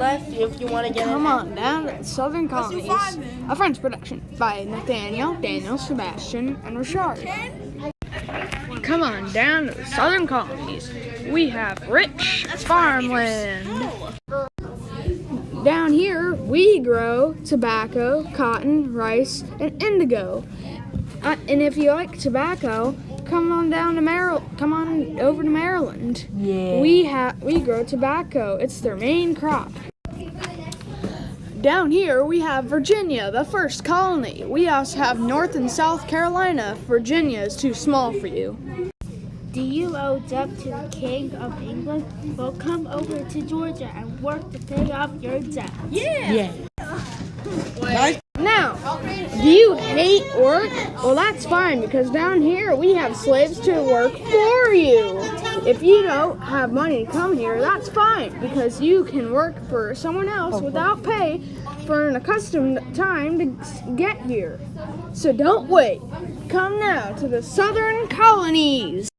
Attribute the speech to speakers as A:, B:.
A: left if you want to get
B: Come on down to the Southern Colonies. A French production by Nathaniel, Daniel, Sebastian, and Richard. Come on down to the Southern Colonies. We have rich farmland. Down here, we grow tobacco, cotton, rice, and indigo. And if you like tobacco, come on down to Maryland. Come on over to Maryland.
A: Yeah.
B: We grow tobacco. It's their main crop. Down here, we have Virginia, the first colony. We also have North and South Carolina. Virginia is too small for you.
C: Do you owe debt to the King of England? Well, come over to Georgia and work to pay off your debt.
A: Yeah.
B: Now, do you hate work? Well, that's fine, because down here we have slaves to work for you. If you don't have money to come here, that's fine, because you can work for someone else without pay for an accustomed time to get here. So don't wait. Come now to the Southern Colonies.